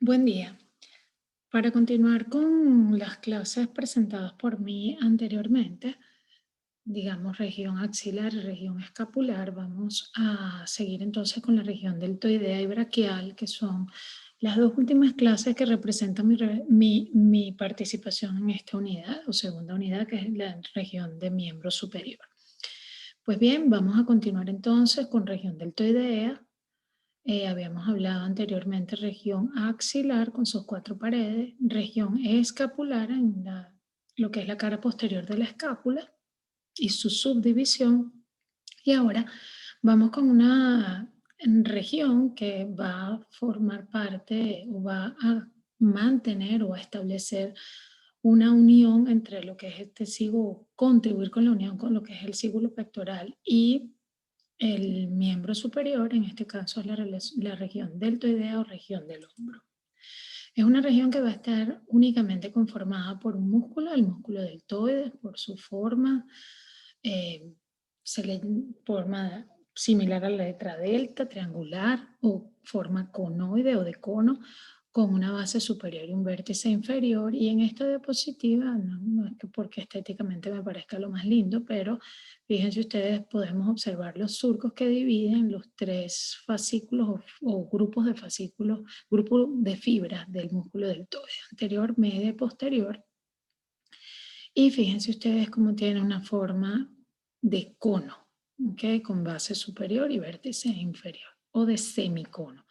Buen día. Para continuar con las clases presentadas por mí anteriormente, digamos región axilar y región escapular, vamos a seguir entonces con la región deltoidea y braquial, que son las dos últimas clases que representan mi participación en esta unidad o segunda unidad, que es la región de miembro superior. Pues bien, vamos a continuar entonces con región deltoidea. Habíamos hablado anteriormente región axilar con sus cuatro paredes, región escapular en lo que es la cara posterior de la escápula y su subdivisión. Y ahora vamos con una región que va a formar parte o va a mantener o a establecer una unión entre lo que es este cigo, contribuir con la unión con lo que es el cíngulo pectoral y el miembro superior, en este caso es la región deltoidea o región del hombro. Es una región que va a estar únicamente conformada por un músculo, el músculo deltoides, por su forma, eh, se le forma similar a la letra delta, triangular o forma conoide o de cono, con una base superior y un vértice inferior. Y en esta diapositiva, no es que porque estéticamente me parezca lo más lindo, pero fíjense ustedes, podemos observar los surcos que dividen los tres fascículos o grupos de fascículos, grupos de fibras del músculo deltoide, anterior, media y posterior. Y fíjense ustedes cómo tiene una forma de cono, ¿ok? Con base superior y vértice inferior, o de semicono.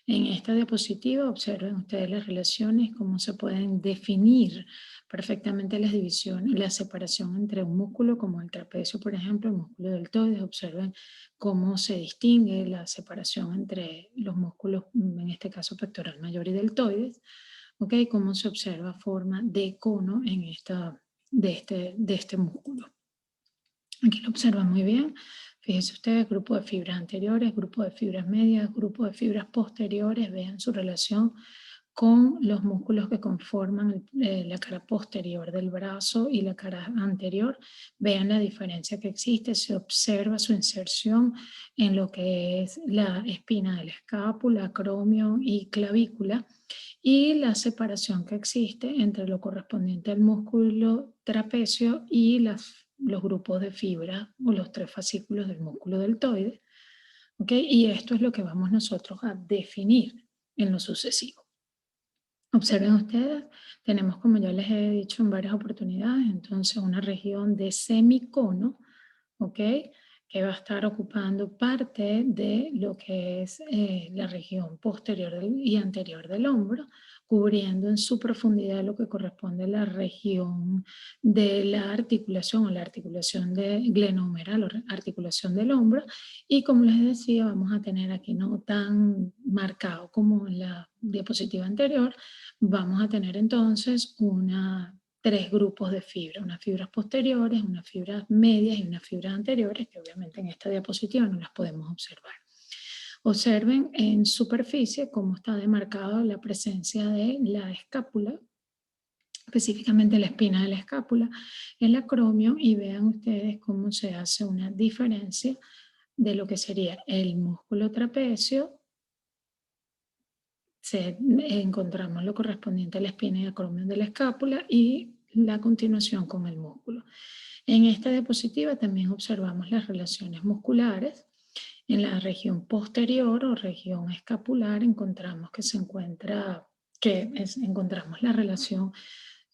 En esta diapositiva observen ustedes las relaciones, cómo se pueden definir perfectamente las divisiones, la separación entre un músculo como el trapecio, por ejemplo, el músculo deltoides. Observen cómo se distingue la separación entre los músculos, en este caso pectoral mayor y deltoides, ¿ok? Cómo se observa forma de cono en de este músculo. Aquí lo observan muy bien. Fíjense ustedes, grupo de fibras anteriores, grupo de fibras medias, grupo de fibras posteriores. Vean su relación con los músculos que conforman la cara posterior del brazo y la cara anterior. Vean la diferencia que existe. Se observa su inserción en lo que es la espina de la escápula, acromio y clavícula, y la separación que existe entre lo correspondiente al músculo trapecio y los grupos de fibra o los tres fascículos del músculo deltoide. ¿Okay? Y esto es lo que vamos nosotros a definir en lo sucesivo. Observen ustedes, tenemos, como ya les he dicho en varias oportunidades, entonces una región de semicono, ¿ok? Que va a estar ocupando parte de lo que es la región posterior y anterior del hombro, cubriendo en su profundidad lo que corresponde a la región de la articulación o la articulación de glenohumeral o articulación del hombro. Y como les decía, vamos a tener aquí no tan marcado como en la diapositiva anterior, vamos a tener entonces tres grupos de fibra, unas fibras posteriores, unas fibras medias y unas fibras anteriores, que obviamente en esta diapositiva no las podemos observar. Observen en superficie cómo está demarcada la presencia de la escápula, específicamente la espina de la escápula, el acromio, y vean ustedes cómo se hace una diferencia de lo que sería el músculo trapecio. Encontramos lo correspondiente a la espina y acromio de la escápula y la continuación con el músculo. En esta diapositiva también observamos las relaciones musculares. En la región posterior o región escapular encontramos encontramos la relación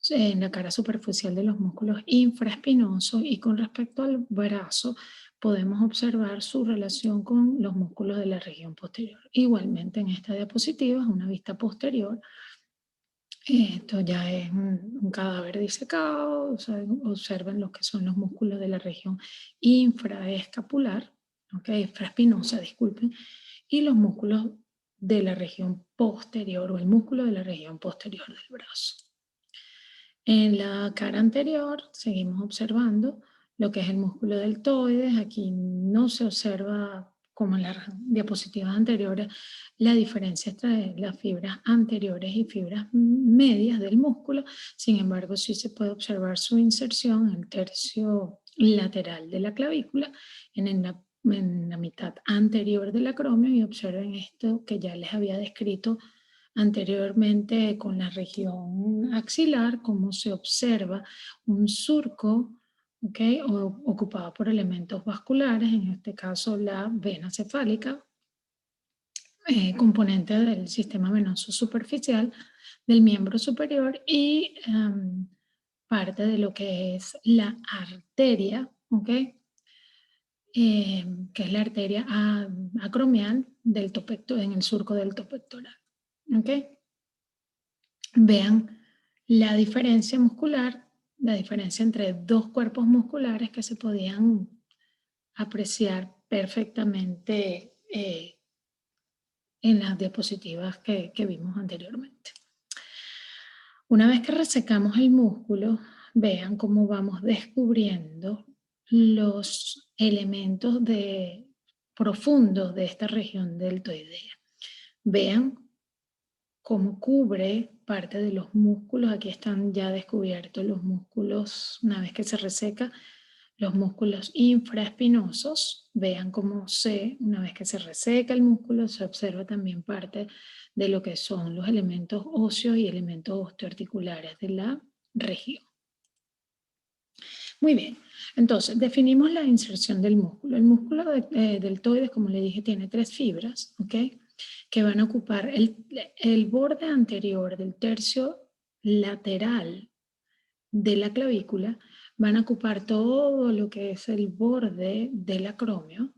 en la cara superficial de los músculos infraespinosos, y con respecto al brazo podemos observar su relación con los músculos de la región posterior. Igualmente en esta diapositiva es una vista posterior. Esto ya es un cadáver disecado. O sea, observen lo que son los músculos de la región infraescapular, okay, infraespinosa, disculpen, y los músculos de la región posterior o el músculo de la región posterior del brazo. En la cara anterior seguimos observando lo que es el músculo deltoides. Aquí no se observa, como en las diapositivas anteriores, la diferencia entre las fibras anteriores y fibras medias del músculo. Sin embargo, sí se puede observar su inserción en el tercio lateral de la clavícula, en la mitad anterior del acromio, y observen esto que ya les había descrito anteriormente con la región axilar, cómo se observa un surco, ¿ok? Ocupado por elementos vasculares, en este caso la vena cefálica, componente del sistema venoso superficial del miembro superior y parte de lo que es la arteria, ¿ok? Que es la arteria acromial del en el surco del tope pectoral. ¿Ok? Vean la diferencia muscular, la diferencia entre dos cuerpos musculares que se podían apreciar perfectamente en las diapositivas que vimos anteriormente. Una vez que resecamos el músculo, vean cómo vamos descubriendo los elementos profundos de esta región deltoidea. Vean cómo cubre parte de los músculos. Aquí están ya descubiertos los músculos, una vez que se reseca, los músculos infraespinosos. Vean cómo una vez que se reseca el músculo, se observa también parte de lo que son los elementos óseos y elementos osteoarticulares de la región. Muy bien, entonces definimos la inserción del músculo. El músculo deltoides, como le dije, tiene 3 fibras, ¿ok? Que van a ocupar el borde anterior del tercio lateral de la clavícula, van a ocupar todo lo que es el borde del acromio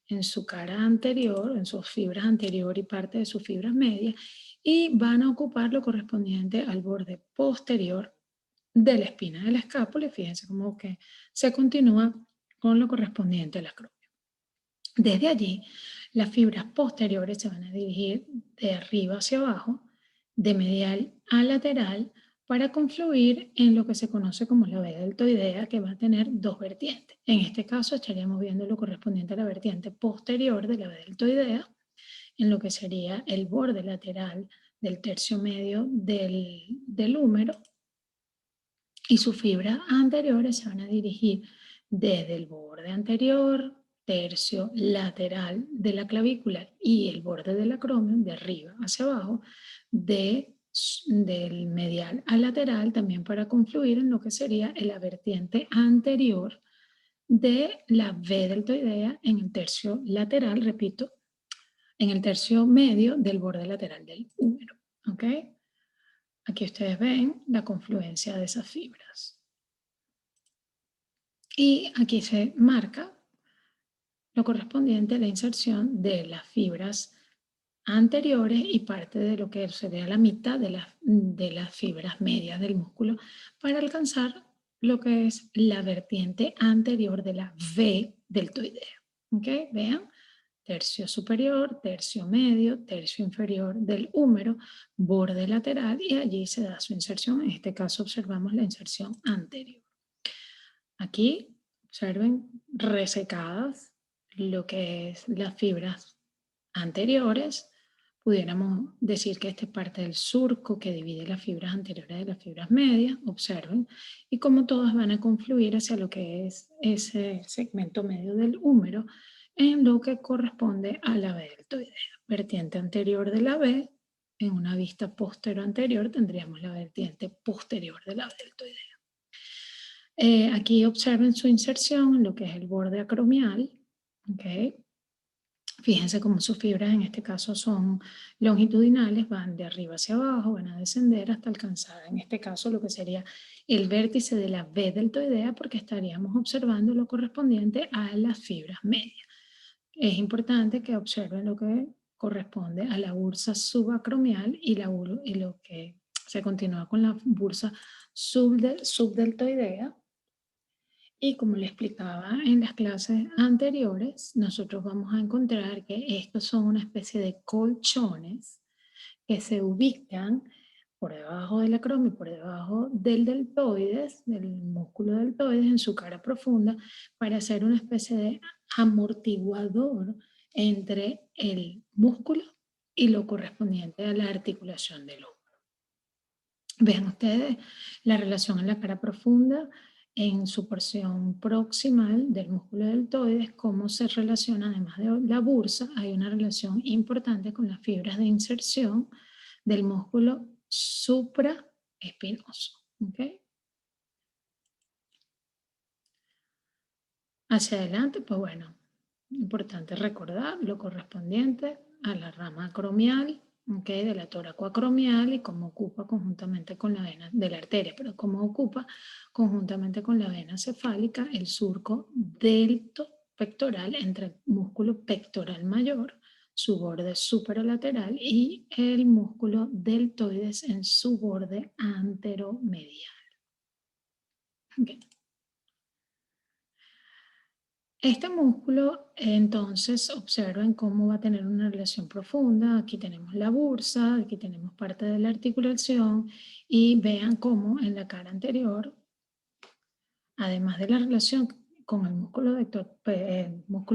en su cara anterior, en sus fibras anterior y parte de sus fibras medias, y van a ocupar lo correspondiente al borde posterior de la espina de la escápula, y fíjense cómo que se continúa con lo correspondiente al acromio. Desde allí, las fibras posteriores se van a dirigir de arriba hacia abajo, de medial a lateral, para confluir en lo que se conoce como la vena deltoidea, que va a tener 2 vertientes. En este caso estaríamos viendo lo correspondiente a la vertiente posterior de la vena deltoidea, en lo que sería el borde lateral del tercio medio del húmero, y sus fibras anteriores se van a dirigir desde el borde anterior, tercio lateral de la clavícula y el borde del acromio, de arriba hacia abajo, del medial al lateral, también para confluir en lo que sería la vertiente anterior de la V deltoidea en el tercio lateral, repito, en el tercio medio del borde lateral del húmero. ¿Ok? Aquí ustedes ven la confluencia de esas fibras. Y aquí se marca lo correspondiente a la inserción de las fibras anteriores y parte de lo que sería la mitad de las fibras medias del músculo para alcanzar lo que es la vertiente anterior de la V deltoidea. ¿Ok? Vean, tercio superior, tercio medio, tercio inferior del húmero, borde lateral, y allí se da su inserción. En este caso observamos la inserción anterior. Aquí observen resecadas lo que es las fibras anteriores. Pudiéramos decir que esta es parte del surco que divide las fibras anteriores de las fibras medias, observen, y cómo todas van a confluir hacia lo que es ese segmento medio del húmero en lo que corresponde a la V deltoidea. Vertiente anterior de la V, en una vista posterior anterior tendríamos la vertiente posterior de la V deltoidea. Aquí observen su inserción en lo que es el borde acromial. ¿Okay? Fíjense cómo sus fibras en este caso son longitudinales, van de arriba hacia abajo, van a descender hasta alcanzar en este caso lo que sería el vértice de la V deltoidea, porque estaríamos observando lo correspondiente a las fibras medias. Es importante que observen lo que corresponde a la bursa subacromial y lo que se continúa con la bursa subdeltoidea. Y como le explicaba en las clases anteriores, nosotros vamos a encontrar que estos son una especie de colchones que se ubican por debajo del acromio y por debajo del deltoides, del músculo deltoides, en su cara profunda, para hacer una especie de amortiguador entre el músculo y lo correspondiente a la articulación del hombro. Vean ustedes la relación en la cara profunda, en su porción proximal del músculo deltoides, cómo se relaciona, además de la bursa, hay una relación importante con las fibras de inserción del músculo supraespinoso. ¿Ok? Hacia adelante, pues bueno, importante recordar lo correspondiente a la rama acromial, ¿okay? De la toracoacromial y cómo ocupa conjuntamente con la vena de la arteria, pero cómo ocupa conjuntamente con la vena cefálica el surco delto pectoral entre el músculo pectoral mayor, su borde superolateral, y el músculo deltoides en su borde anteromedial. Okay. Este músculo, entonces, observen cómo va a tener una relación profunda. Aquí tenemos la bursa, aquí tenemos parte de la articulación y vean cómo en la cara anterior, además de la relación con el músculo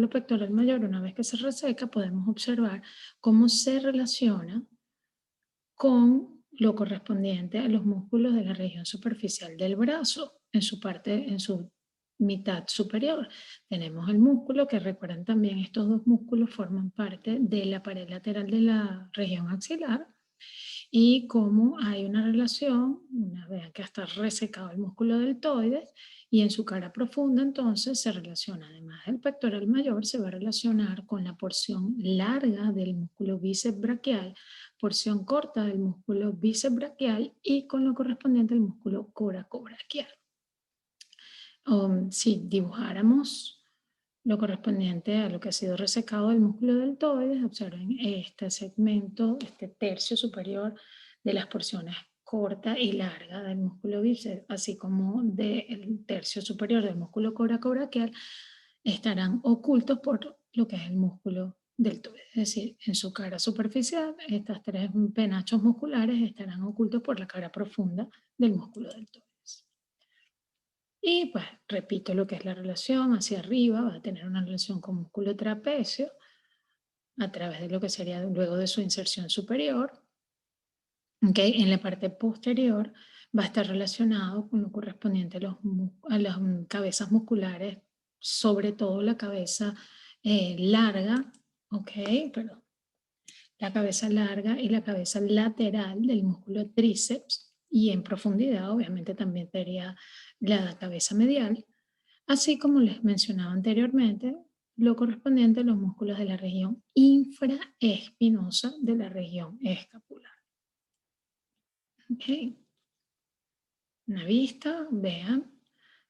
pectoral mayor, una vez que se reseca, podemos observar cómo se relaciona con lo correspondiente a los músculos de la región superficial del brazo, en su mitad superior. Tenemos el músculo, que recuerden también, estos dos músculos forman parte de la pared lateral de la región axilar, y cómo hay una relación, vean que está resecado el músculo deltoides, y en su cara profunda entonces se relaciona, además del pectoral mayor, se va a relacionar con la porción larga del músculo bíceps braquial, porción corta del músculo bíceps braquial y con lo correspondiente al músculo coracobraquial. Si dibujáramos lo correspondiente a lo que ha sido resecado del músculo deltoides, observen este segmento, este tercio superior de las porciones corta y larga del músculo bíceps, así como del tercio superior del músculo coracobraquial, estarán ocultos por lo que es el músculo deltoides. Es decir, en su cara superficial, estas tres penachos musculares estarán ocultos por la cara profunda del músculo deltoides. Y pues repito lo que es la relación hacia arriba, va a tener una relación con músculo trapecio a través de lo que sería luego de su inserción superior. ¿Okay? En la parte posterior va a estar relacionado con lo correspondiente a las cabezas musculares, sobre todo la cabeza larga, ¿okay? Perdón. La cabeza larga y la cabeza lateral del músculo tríceps, y en profundidad obviamente también sería la cabeza medial, así como les mencionaba anteriormente, lo correspondiente a los músculos de la región infraespinosa de la región escapular. Okay. Una vista, vean,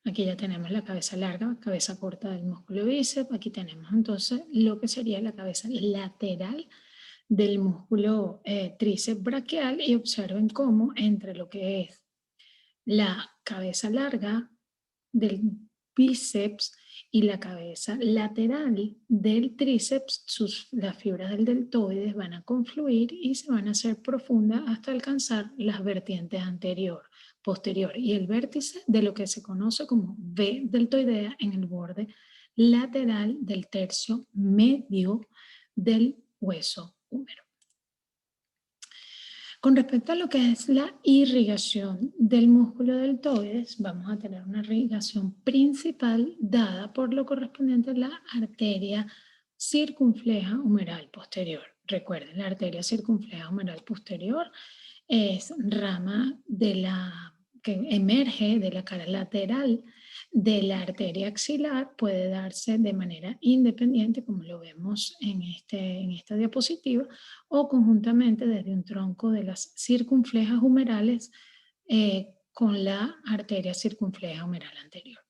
aquí ya tenemos la cabeza larga, cabeza corta del músculo bíceps, aquí tenemos entonces lo que sería la cabeza lateral del músculo tríceps braquial, y observen cómo entre lo que es la cabeza larga del bíceps y la cabeza lateral del tríceps, las fibras del deltoides van a confluir y se van a hacer profundas hasta alcanzar las vertientes anterior, posterior y el vértice de lo que se conoce como V deltoidea en el borde lateral del tercio medio del hueso húmero. Con respecto a lo que es la irrigación del músculo deltoides, vamos a tener una irrigación principal dada por lo correspondiente a la arteria circunfleja humeral posterior. Recuerden, la arteria circunfleja humeral posterior es rama que emerge de la cara lateral de la arteria axilar, puede darse de manera independiente, como lo vemos en esta diapositiva, o conjuntamente desde un tronco de las circunflejas humerales con la arteria circunfleja humeral anterior.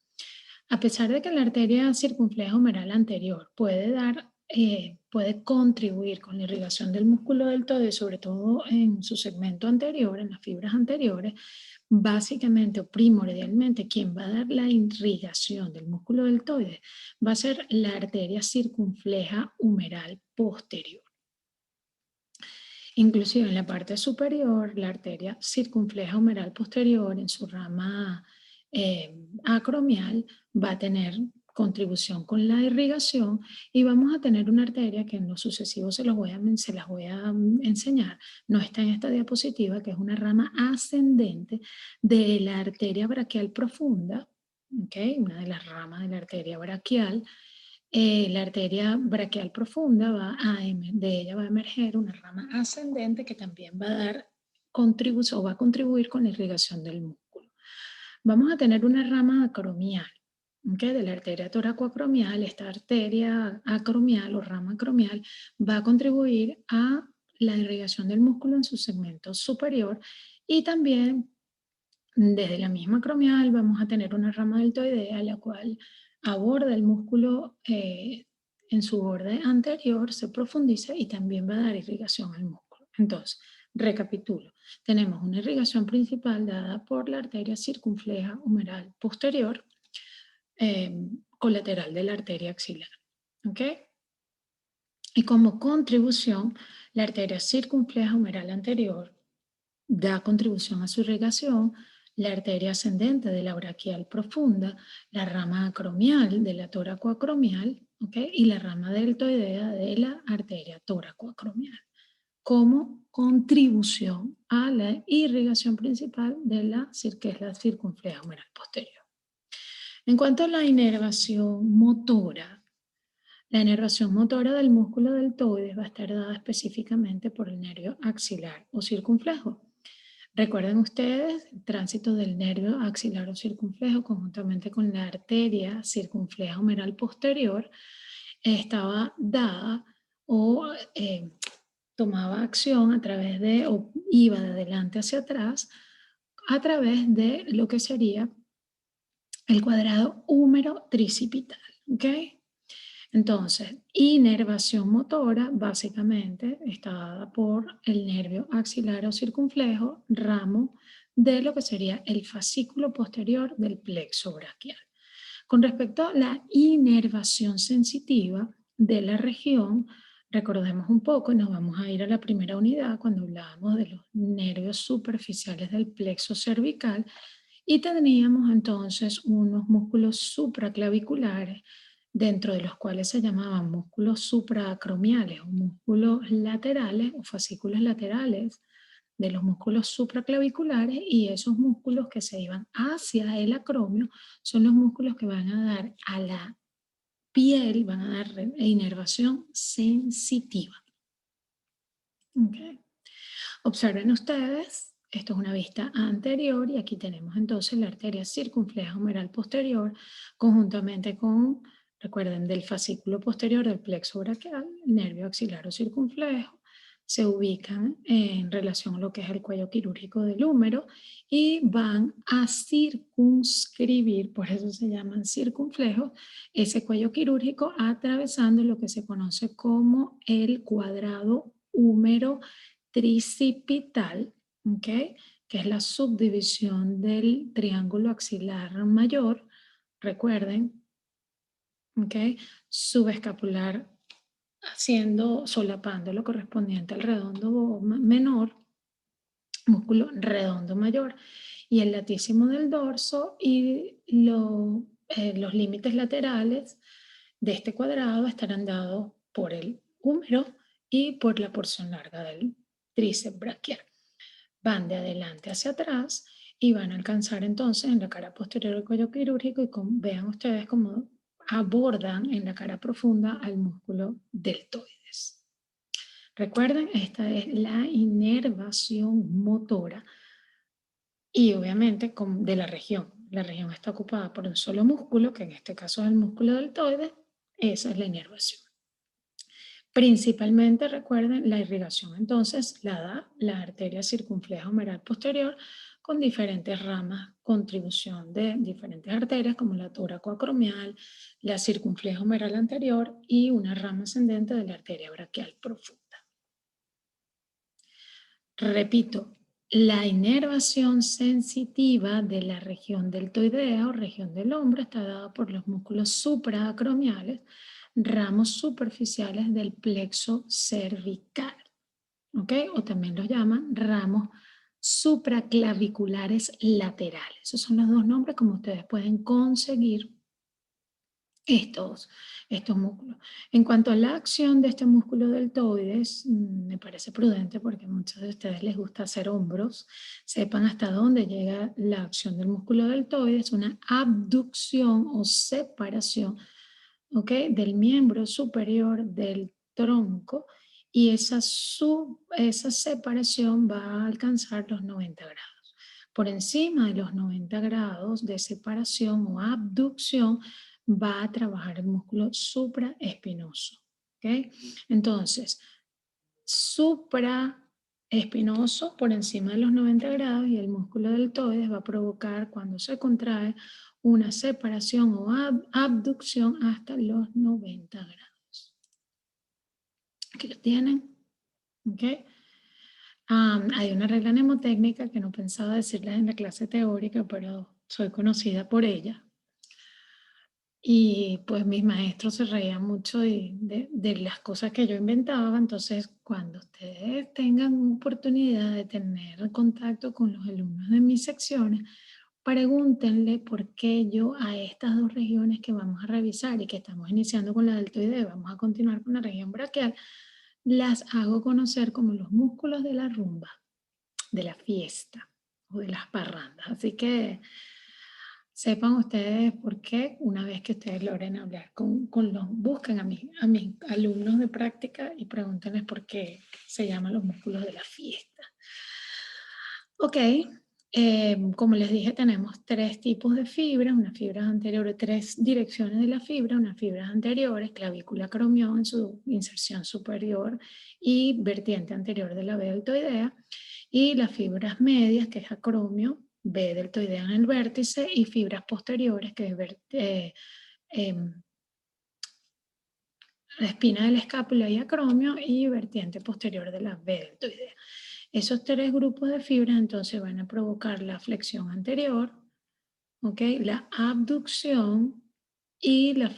A pesar de que la arteria circunfleja humeral anterior puede contribuir con la irrigación del músculo deltoides, sobre todo en su segmento anterior, en las fibras anteriores, básicamente o primordialmente quien va a dar la irrigación del músculo deltoides va a ser la arteria circunfleja humeral posterior. Inclusive en la parte superior, la arteria circunfleja humeral posterior en su rama acromial va a tener contribución con la irrigación, y vamos a tener una arteria que en lo sucesivo se las voy a enseñar, no está en esta diapositiva, que es una rama ascendente de la arteria braquial profunda, ¿okay? Una de las ramas de la arteria braquial, La arteria braquial profunda de ella va a emerger una rama ascendente que también va a dar contribución o va a contribuir con la irrigación del músculo. Vamos a tener una rama acromial, ¿okay? De la arteria toracoacromial. Esta arteria acromial o rama acromial va a contribuir a la irrigación del músculo en su segmento superior, y también desde la misma acromial vamos a tener una rama deltoidea, la cual aborda el músculo en su borde anterior, se profundiza y también va a dar irrigación al músculo. Entonces, recapitulo. Tenemos una irrigación principal dada por la arteria circunfleja humeral posterior, colateral de la arteria axilar. ¿Ok? Y como contribución, la arteria circunfleja humeral anterior da contribución a su irrigación, la arteria ascendente de la braquial profunda, la rama acromial de la toracoacromial, ¿okay? Y la rama deltoidea de la arteria toracoacromial, como contribución a la irrigación principal de que es la circunfleja humeral posterior. En cuanto a la inervación motora del músculo deltoides va a estar dada específicamente por el nervio axilar o circunflejo. Recuerden ustedes, el tránsito del nervio axilar o circunflejo conjuntamente con la arteria circunfleja humeral posterior estaba dada o tomaba acción a través de, o iba de adelante hacia atrás, a través de lo que sería el cuadrado húmero tricipital. ¿Ok? Entonces, inervación motora básicamente está dada por el nervio axilar o circunflejo, ramo de lo que sería el fascículo posterior del plexo braquial. Con respecto a la inervación sensitiva de la región, recordemos un poco y nos vamos a ir a la primera unidad cuando hablábamos de los nervios superficiales del plexo cervical, y tendríamos entonces unos músculos supraclaviculares, dentro de los cuales se llamaban músculos supraacromiales o músculos laterales o fascículos laterales de los músculos supraclaviculares, y esos músculos que se iban hacia el acromio son los músculos que van a dar a la piel, van a dar inervación sensitiva. Okay. Observen ustedes, esto es una vista anterior y aquí tenemos entonces la arteria circunfleja humeral posterior conjuntamente con, recuerden, del fascículo posterior del plexo braquial, el nervio axilar o circunflejo, se ubican en relación a lo que es el cuello quirúrgico del húmero y van a circunscribir, por eso se llaman circunflejos, ese cuello quirúrgico atravesando lo que se conoce como el cuadrado húmero tricipital, ¿okay? Que es la subdivisión del triángulo axilar mayor, recuerden, ¿okay? Subescapular solapando lo correspondiente al redondo menor, músculo redondo mayor, y el latísimo del dorso, y los límites laterales de este cuadrado estarán dados por el húmero y por la porción larga del tríceps braquial. Van de adelante hacia atrás y van a alcanzar entonces en la cara posterior del cuello quirúrgico, y vean ustedes cómo abordan en la cara profunda al músculo deltoides. Recuerden, esta es la inervación motora y obviamente de la región. La región está ocupada por un solo músculo, que en este caso es el músculo deltoides. Esa es la inervación. Principalmente, recuerden, la irrigación entonces la da la arteria circunfleja humeral posterior con diferentes ramas, contribución de diferentes arterias como la toracoacromial, la circunfleja humeral anterior y una rama ascendente de la arteria braquial profunda. Repito, la inervación sensitiva de la región deltoidea o región del hombro está dada por los músculos supraacromiales, ramos superficiales del plexo cervical, ¿ok? O también los llaman ramos supraclaviculares laterales. Esos son los dos nombres como ustedes pueden conseguir estos músculos. En cuanto a la acción de este músculo deltoides, me parece prudente, porque a muchos de ustedes les gusta hacer hombros, sepan hasta dónde llega la acción del músculo deltoides, una abducción o separación ¿ok? Del miembro superior del tronco, y esa separación va a alcanzar los 90 grados. Por encima de los 90 grados de separación o abducción va a trabajar el músculo supraespinoso, ¿ok? Entonces, supraespinoso por encima de los 90 grados, y el músculo deltoides va a provocar, cuando se contrae, una separación o abducción hasta los 90 grados. Aquí lo tienen. ¿Okay? Hay una regla mnemotécnica que no pensaba decirles en la clase teórica, pero soy conocida por ella. Y pues mis maestros se reían mucho de las cosas que yo inventaba. Entonces, cuando ustedes tengan oportunidad de tener contacto con los alumnos de mis secciones, pregúntenle por qué yo a estas dos regiones que vamos a revisar y que estamos iniciando con la deltoidea, vamos a continuar con la región braquial, las hago conocer como los músculos de la rumba, de la fiesta o de las parrandas. Así que sepan ustedes por qué, una vez que ustedes logren hablar busquen a mis alumnos de práctica y pregúntenles por qué se llaman los músculos de la fiesta. Ok, como les dije, tenemos tres tipos de fibras, unas fibras anteriores, tres direcciones de la fibra, unas fibras anteriores, clavícula acromión en su inserción superior y vertiente anterior de la B deltoidea, y las fibras medias, que es acromio, B deltoidea en el vértice, y fibras posteriores, que es la espina de la escápula y acromio, y vertiente posterior de la B deltoidea. Esos tres grupos de fibras entonces van a provocar la flexión anterior, ¿okay? La abducción y la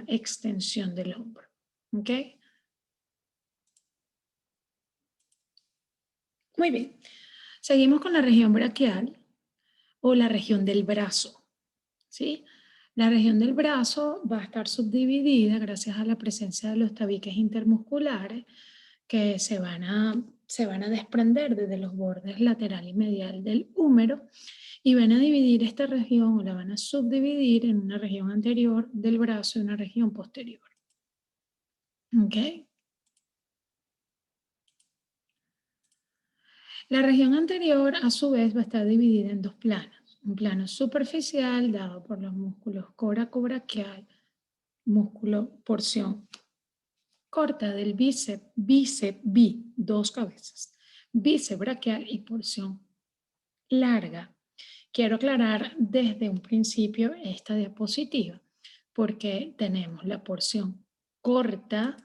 extensión del hombro. ¿Okay? Muy bien. Seguimos con la región braquial o la región del brazo. ¿Sí? La región del brazo va a estar subdividida gracias a la presencia de los tabiques intermusculares que se van a desprender desde los bordes lateral y medial del húmero, y van a dividir esta región, o la van a subdividir en una región anterior del brazo y una región posterior. ¿Ok? La región anterior, a su vez, va a estar dividida en dos planos. Un plano superficial dado por los músculos coracobraquial, músculo porción corta del bíceps, dos cabezas, bíceps braquial, y porción larga. Quiero aclarar desde un principio esta diapositiva, porque tenemos la porción corta,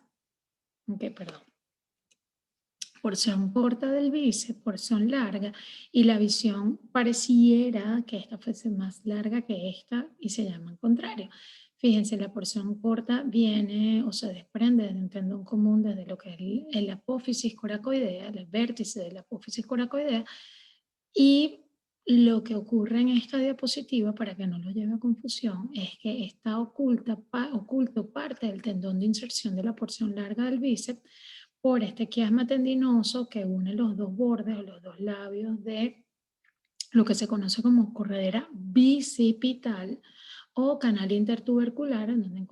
porción corta del bíceps, porción larga, y la visión pareciera que esta fuese más larga que esta y se llama contrario. Fíjense, la porción corta viene o se desprende de un tendón común desde lo que es el apófisis coracoidea, el vértice de la apófisis coracoidea, y lo que ocurre en esta diapositiva, para que no lo lleve a confusión, es que está oculto parte del tendón de inserción de la porción larga del bíceps por este quiasma tendinoso que une los dos bordes o los dos labios de lo que se conoce como corredera bicipital o canal intertubercular, en donde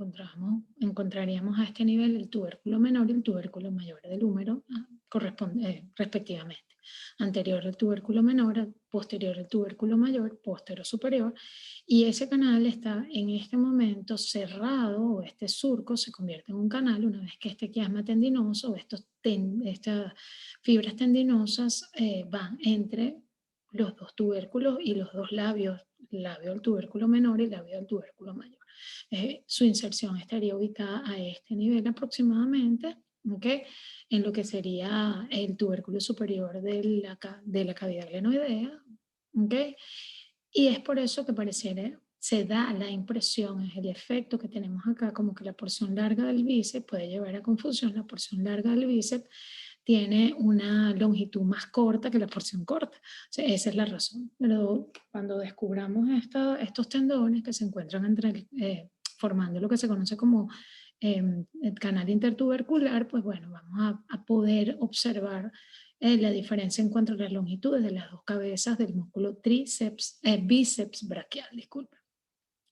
encontraríamos a este nivel el tubérculo menor y el tubérculo mayor del húmero, respectivamente. Anterior al tubérculo menor, posterior al tubérculo mayor, postero superior, y ese canal está en este momento cerrado, o este surco se convierte en un canal una vez que este quiasma tendinoso o estas fibras tendinosas van entre los dos tubérculos y los dos labios, labio del tubérculo menor y labio del tubérculo mayor. Su inserción estaría ubicada a este nivel aproximadamente, ¿okay? En lo que sería el tubérculo superior de la cavidad glenoidea, ¿okay? Y es por eso que se da la impresión, es el efecto que tenemos acá, como que la porción larga del bíceps puede llevar a confusión. La porción larga del bíceps tiene una longitud más corta que la porción corta. O sea, esa es la razón. Pero cuando descubramos estos tendones que se encuentran formando lo que se conoce como el canal intertubercular, pues bueno, vamos a poder observar la diferencia en cuanto a las longitudes de las dos cabezas del músculo bíceps braquial, disculpa.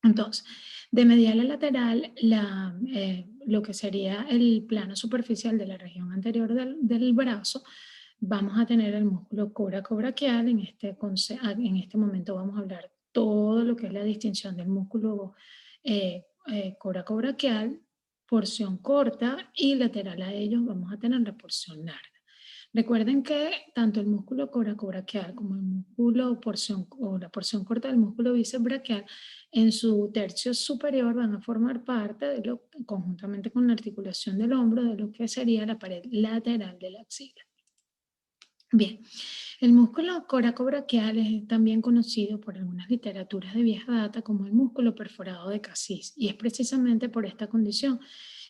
Entonces, de medial a lateral, lo que sería el plano superficial de la región anterior del brazo, vamos a tener el músculo coracobraquial. En este momento vamos a hablar todo lo que es la distinción del músculo coracobraquial, porción corta, y lateral a ellos vamos a tener la porción larga. Recuerden que tanto el músculo coracobraquial como el músculo o la porción corta del músculo bíceps braquial en su tercio superior van a formar parte conjuntamente con la articulación del hombro, de lo que sería la pared lateral de la axila. Bien, el músculo coracobraquial es también conocido por algunas literaturas de vieja data como el músculo perforado de Cassis, y es precisamente por esta condición.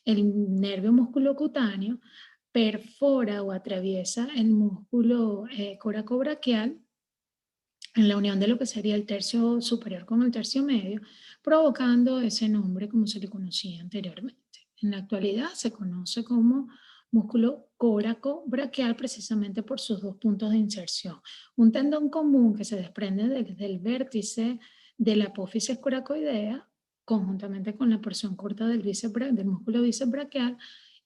El nervio musculocutáneo perfora o atraviesa el músculo coracobraquial en la unión de lo que sería el tercio superior con el tercio medio, provocando ese nombre como se le conocía anteriormente. En la actualidad se conoce como músculo coracobraquial precisamente por sus dos puntos de inserción. Un tendón común que se desprende desde el vértice de la apófisis coracoidea, conjuntamente con la porción corta del músculo bíceps braquial,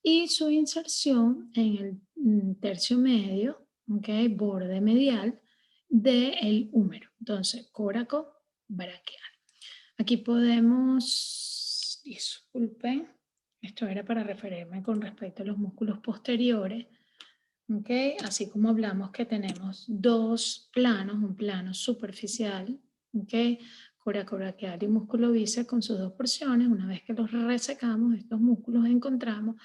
y su inserción en el tercio medio, okay, borde medial, del húmero. Entonces, coracobraquial. Aquí podemos, disculpen, esto era para referirme con respecto a los músculos posteriores, ¿okay? Así como hablamos que tenemos dos planos, un plano superficial, ¿okay? Coracobraquial y músculo bíceps con sus dos porciones. Una vez que los resecamos, estos músculos, encontramos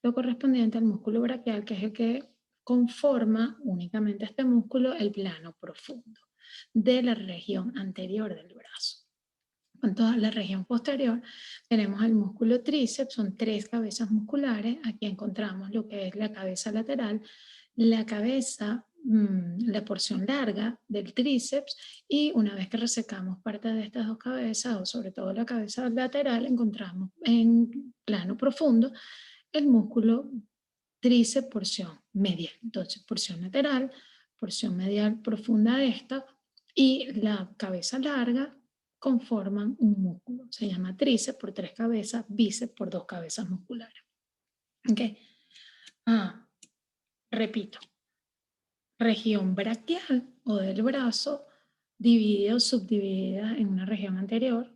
lo correspondiente al músculo braquial, que es el que conforma únicamente este músculo, el plano profundo de la región anterior del brazo. En toda la región posterior tenemos el músculo tríceps, son tres cabezas musculares. Aquí encontramos lo que es la cabeza lateral, la cabeza, la porción larga del tríceps, y una vez que resecamos parte de estas dos cabezas, o sobre todo la cabeza lateral, encontramos en plano profundo el músculo tríceps porción medial. Entonces, porción lateral, porción medial profunda de esta y la cabeza larga conforman un músculo. Se llama tríceps por tres cabezas, bíceps por dos cabezas musculares. ¿Ok? Repito, región braquial o del brazo dividida o subdividida en una región anterior,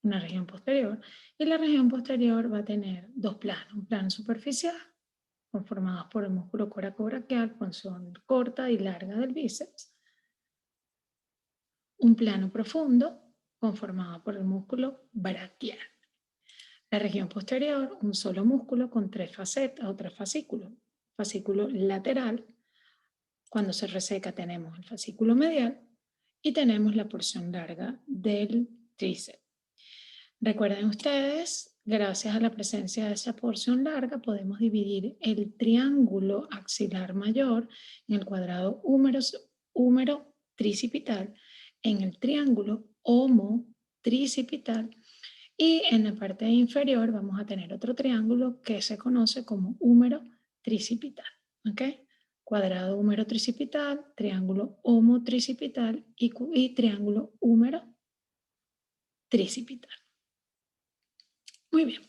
una región posterior, y la región posterior va a tener dos planos, un plano superficial conformados por el músculo coracobraquial, porción corta y larga del bíceps, un plano profundo conformado por el músculo braquial. La región posterior, un solo músculo con tres facetas o tres fascículos. Fascículo lateral, cuando se reseca tenemos el fascículo medial y tenemos la porción larga del tríceps. Recuerden ustedes, gracias a la presencia de esa porción larga, podemos dividir el triángulo axilar mayor en el cuadrado húmero tricipital, en el triángulo homotricipital, y en la parte inferior vamos a tener otro triángulo que se conoce como húmero tricipital. ¿Ok? Cuadrado húmero tricipital, triángulo homotricipital y triángulo húmero tricipital. Muy bien.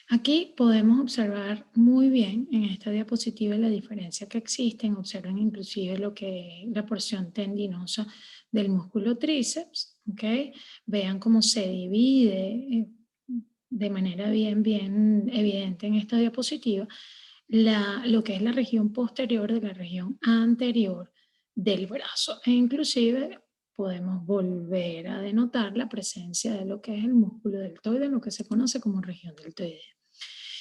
Aquí podemos observar muy bien en esta diapositiva la diferencia que existen. Observen inclusive lo que es la porción tendinosa del músculo tríceps. ¿Okay? Vean cómo se divide de manera bien evidente en esta diapositiva lo que es la región posterior de la región anterior del brazo. E inclusive podemos volver a denotar la presencia de lo que es el músculo deltoide, lo que se conoce como región deltoidea.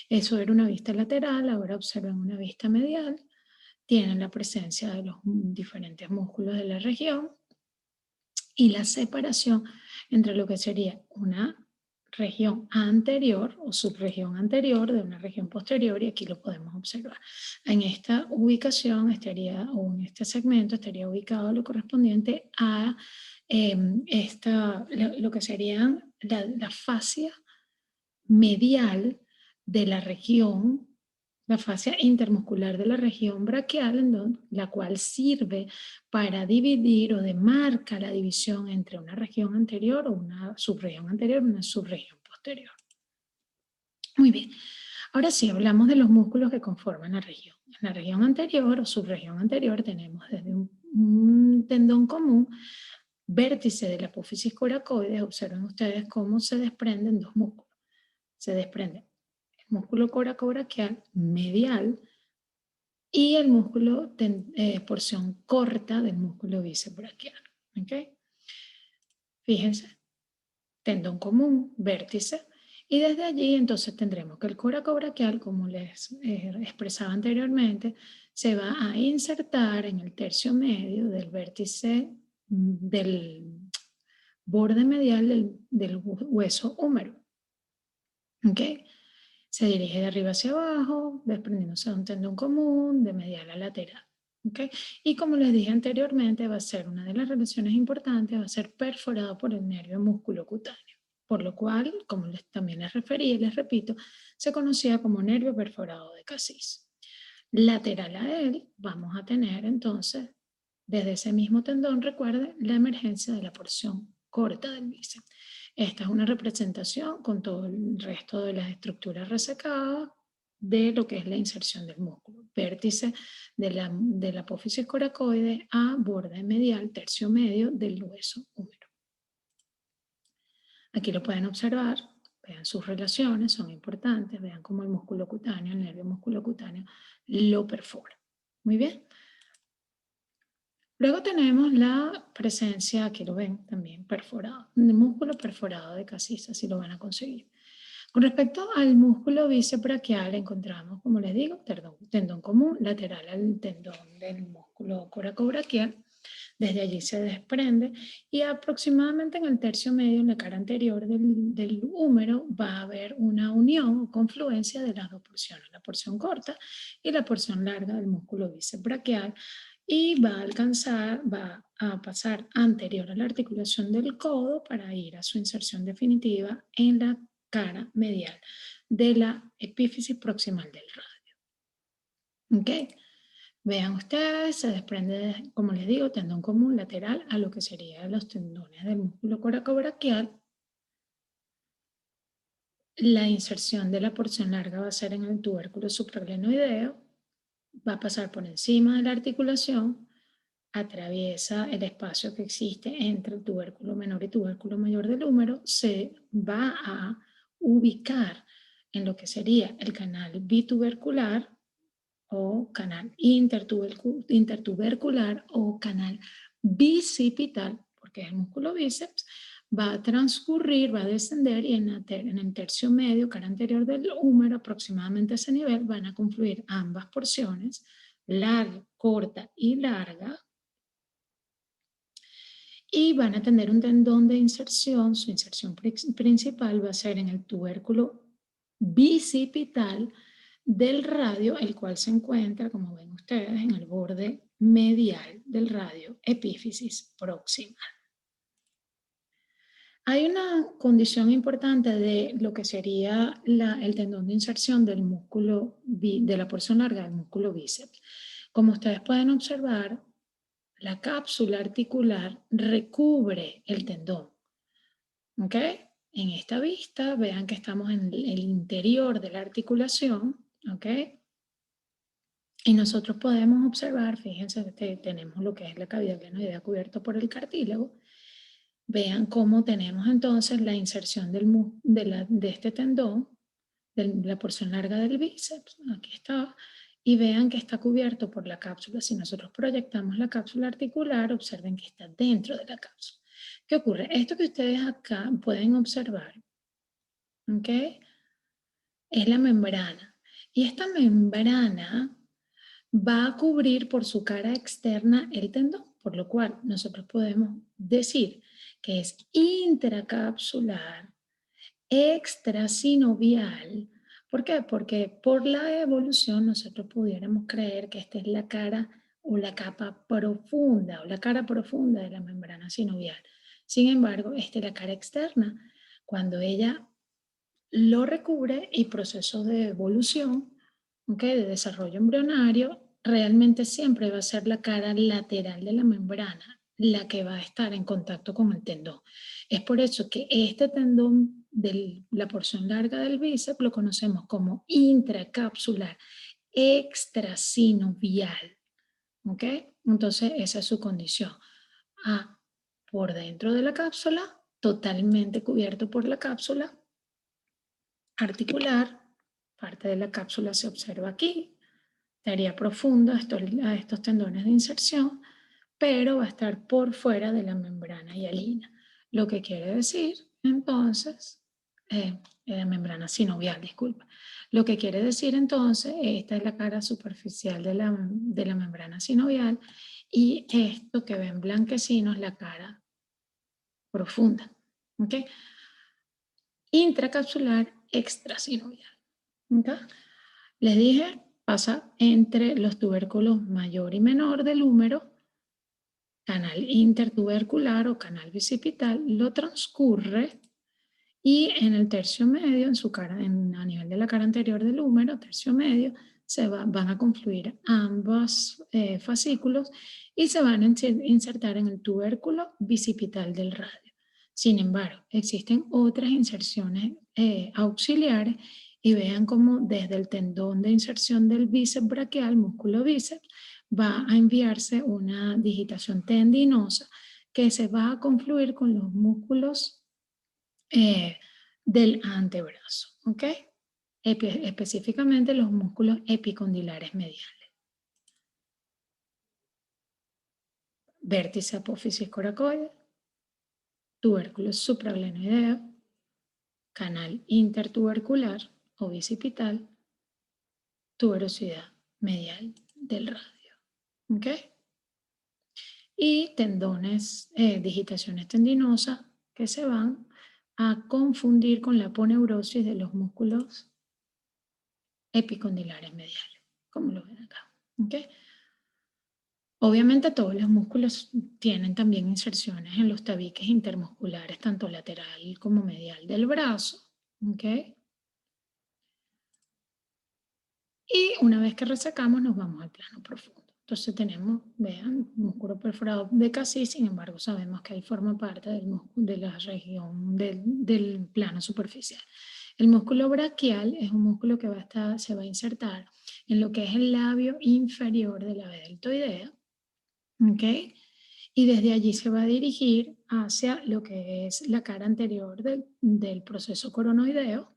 Eso era una vista lateral, ahora observen una vista medial. Tienen la presencia de los diferentes músculos de la región y la separación entre lo que sería una región anterior o subregión anterior de una región posterior, y aquí lo podemos observar. En esta ubicación o en este segmento estaría ubicado lo correspondiente a lo que serían la fascia medial de la región la fascia intermuscular de la región braquial, la cual sirve para dividir o demarca la división entre una región anterior o una subregión anterior y una subregión posterior. Muy bien, ahora sí hablamos de los músculos que conforman la región. En la región anterior o subregión anterior tenemos desde un tendón común, vértice de la apófisis coracoides. Observen ustedes cómo se desprenden dos músculos. Se desprende el músculo coracobraquial medial y el músculo, porción corta del músculo bíceps braquial. ¿Okay? Fíjense, tendón común, vértice, y desde allí entonces tendremos que el coracobraquial, como les expresaba anteriormente, se va a insertar en el tercio medio del vértice del borde medial del hueso húmero. ¿Okay? Se dirige de arriba hacia abajo, desprendiéndose de un tendón común, de medial a lateral. ¿Okay? Y como les dije anteriormente, va a ser una de las relaciones importantes, va a ser perforado por el nervio musculocutáneo, por lo cual, como también les referí y les repito, se conocía como nervio perforado de Cassis. Lateral a él, vamos a tener entonces, desde ese mismo tendón, recuerden, la emergencia de la porción corta del bíceps. Esta es una representación con todo el resto de las estructuras resecadas de lo que es la inserción del músculo. Vértice de la apófisis coracoide a borde medial, tercio medio del hueso húmero. Aquí lo pueden observar, vean sus relaciones, son importantes, vean cómo el músculo cutáneo, el nervio musculocutáneo, lo perfora. Muy bien. Luego tenemos la presencia, aquí lo ven también, perforado, el músculo perforado de Cassis, así lo van a conseguir. Con respecto al músculo bíceps braquial, encontramos, como les digo, tendón común lateral al tendón del músculo coracobraquial. Desde allí se desprende y aproximadamente en el tercio medio, en la cara anterior del húmero, va a haber una unión o confluencia de las dos porciones, la porción corta y la porción larga del músculo bíceps braquial, y va a pasar anterior a la articulación del codo para ir a su inserción definitiva en la cara medial de la epífisis proximal del radio. ¿Ok? Vean ustedes, se desprende, como les digo, tendón común lateral a lo que serían los tendones del músculo coracobraquial. La inserción de la porción larga va a ser en el tubérculo supraglenoideo, va a pasar por encima de la articulación, atraviesa el espacio que existe entre el tubérculo menor y tubérculo mayor del húmero, se va a ubicar en lo que sería el canal bitubercular o canal intertubercular o canal bicipital, porque es el músculo bíceps, va a transcurrir, va a descender y en el tercio medio, cara anterior del húmero, aproximadamente a ese nivel, van a confluir ambas porciones, larga, corta y larga, y van a tener un tendón de inserción. Su inserción principal va a ser en el tubérculo bicipital del radio, el cual se encuentra, como ven ustedes, en el borde medial del radio, epífisis proximal. Hay una condición importante de lo que sería el tendón de inserción del músculo, de la porción larga del músculo bíceps. Como ustedes pueden observar, la cápsula articular recubre el tendón. ¿Ok? En esta vista, vean que estamos en el interior de la articulación. ¿Ok? Y nosotros podemos observar, fíjense que tenemos lo que es la cavidad glenoidea cubierta por el cartílago. Vean cómo tenemos entonces la inserción de este tendón, de la porción larga del bíceps, aquí está, y vean que está cubierto por la cápsula. Si nosotros proyectamos la cápsula articular, observen que está dentro de la cápsula. ¿Qué ocurre? Esto que ustedes acá pueden observar, ¿ok? Es la membrana. Y esta membrana va a cubrir por su cara externa el tendón, por lo cual nosotros podemos decir que es intracapsular, extrasinovial. ¿Por qué? Porque por la evolución nosotros pudiéramos creer que esta es la cara o la capa profunda o la cara profunda de la membrana sinovial. Sin embargo, esta es la cara externa. Cuando ella lo recubre y proceso de evolución, ¿ok? De desarrollo embrionario, realmente siempre va a ser la cara lateral de la membrana la que va a estar en contacto con el tendón. Es por eso que este tendón de la porción larga del bíceps lo conocemos como intracapsular extrasinovial, ¿ok? Entonces esa es su condición. Por dentro de la cápsula, totalmente cubierto por la cápsula articular, parte de la cápsula se observa aquí, área profunda a estos tendones de inserción, pero va a estar por fuera de la membrana hialina, lo que quiere decir, entonces, la membrana sinovial, disculpa. Lo que quiere decir entonces, esta es la cara superficial de la membrana sinovial y esto que ven blanquecino es la cara profunda, ¿ok? Intracapsular extrasinovial, ¿ok? Les dije, pasa entre los tubérculos mayor y menor del húmero, canal intertubercular o canal bicipital, lo transcurre y en el tercio medio, a nivel de la cara anterior del húmero, tercio medio, van a confluir ambos fascículos y se van a insertar en el tubérculo bicipital del radio. Sin embargo, existen otras inserciones auxiliares y vean cómo desde el tendón de inserción del bíceps braquial, músculo bíceps, va a enviarse una digitación tendinosa que se va a confluir con los músculos del antebrazo, ¿ok? Específicamente los músculos epicondilares mediales. Vértice apófisis coracoide, tubérculo supraglenoideo, canal intertubercular o bicipital, tuberosidad medial del radio, ¿ok? Y tendones, digitaciones tendinosas que se van a confundir con la aponeurosis de los músculos epicondilares mediales, como lo ven acá, ¿ok? Obviamente todos los músculos tienen también inserciones en los tabiques intermusculares, tanto lateral como medial del brazo, ¿ok? Y una vez que resecamos nos vamos al plano profundo. Entonces tenemos, vean, músculo perforado de Cassis, sin embargo sabemos que ahí forma parte de la región del plano superficial. El músculo braquial es un músculo que se va a insertar en lo que es el labio inferior de la B deltoidea, ¿ok? Y desde allí se va a dirigir hacia lo que es la cara anterior del proceso coronoideo,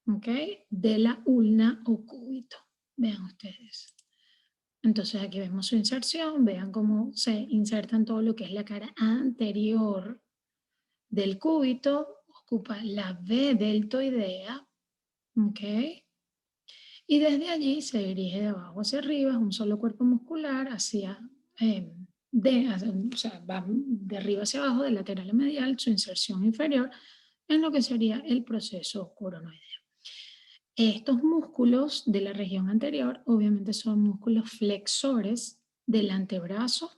¿ok? De la ulna o cúbito. Vean ustedes. Entonces aquí vemos su inserción, vean cómo se inserta en todo lo que es la cara anterior del cúbito, ocupa la B deltoidea, ¿ok? Y desde allí se dirige de abajo hacia arriba, es un solo cuerpo muscular, eh, o sea, va de arriba hacia abajo, de lateral a medial, su inserción inferior, en lo que sería el proceso coronoideo. Estos músculos de la región anterior obviamente son músculos flexores del antebrazo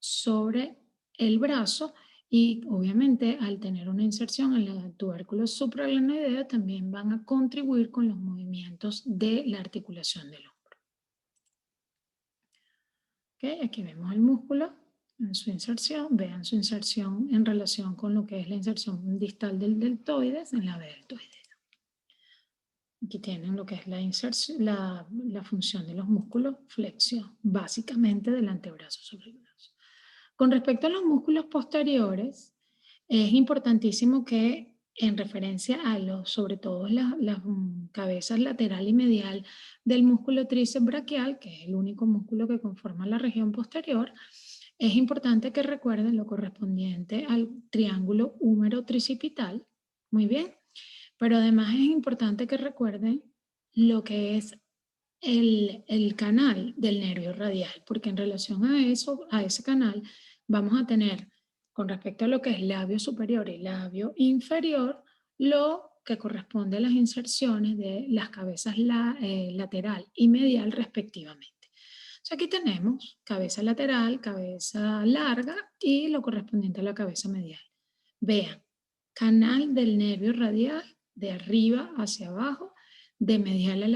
sobre el brazo y obviamente al tener una inserción en el tubérculo supraglenoideo también van a contribuir con los movimientos de la articulación del hombro. ¿Okay? Aquí vemos el músculo en su inserción, vean su inserción en relación con lo que es la inserción distal del deltoides en la B deltoide. Aquí tienen lo que es la inserción, la función de los músculos, flexión, básicamente del antebrazo sobre el brazo. Con respecto a los músculos posteriores, es importantísimo que en referencia a sobre todo las cabezas lateral y medial del músculo tríceps braquial, que es el único músculo que conforma la región posterior, es importante que recuerden lo correspondiente al triángulo húmero tricipital. Muy bien. Pero además es importante que recuerden lo que es el canal del nervio radial, porque en relación a eso, a ese canal, vamos a tener con respecto a lo que es labio superior y labio inferior, lo que corresponde a las inserciones de las cabezas lateral y medial respectivamente. O sea, aquí tenemos cabeza lateral, cabeza larga y lo correspondiente a la cabeza medial. Vean, canal del nervio radial de arriba hacia abajo, de medial a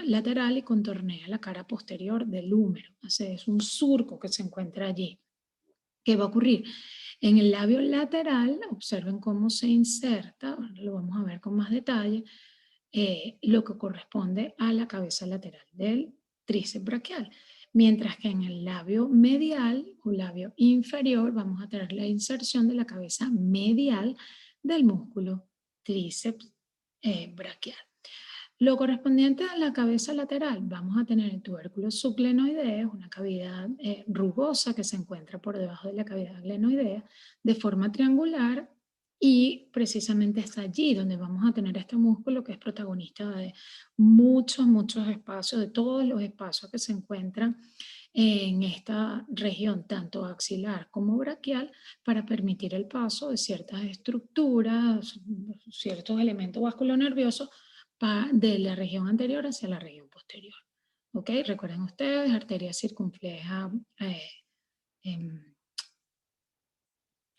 lateral y contornea la cara posterior del húmero. Es un surco que se encuentra allí. ¿Qué va a ocurrir? En el labio lateral, observen cómo se inserta, ahora lo vamos a ver con más detalle, lo que corresponde a la cabeza lateral del tríceps braquial. Mientras que en el labio medial o labio inferior vamos a tener la inserción de la cabeza medial del músculo tríceps braquial. Lo correspondiente a la cabeza lateral, vamos a tener el tubérculo subglenoideo, una cavidad rugosa que se encuentra por debajo de la cavidad glenoidea, de forma triangular, y precisamente está allí donde vamos a tener este músculo que es protagonista de muchos espacios, de todos los espacios que se encuentran en esta región, tanto axilar como braquial, para permitir el paso de ciertas estructuras, ciertos elementos vasculonerviosos de la región anterior hacia la región posterior. ¿Ok? Recuerden ustedes, arteria circunfleja em,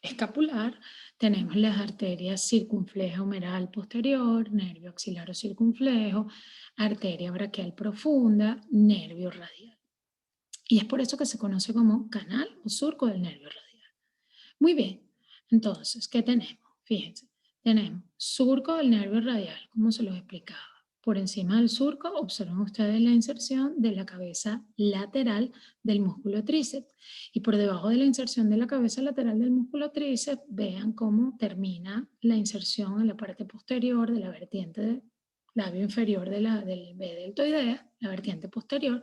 escapular, tenemos las arterias circunfleja humeral posterior, nervio axilar o circunflejo, arteria braquial profunda, nervio radial. Y es por eso que se conoce como canal o surco del nervio radial. Muy bien, entonces, ¿qué tenemos? Fíjense, tenemos surco del nervio radial, como se los explicaba. Por encima del surco, observen ustedes la inserción de la cabeza lateral del músculo tríceps. Y por debajo de la inserción de la cabeza lateral del músculo tríceps, vean cómo termina la inserción en la parte posterior de la vertiente del labio inferior del B deltoidea, la vertiente posterior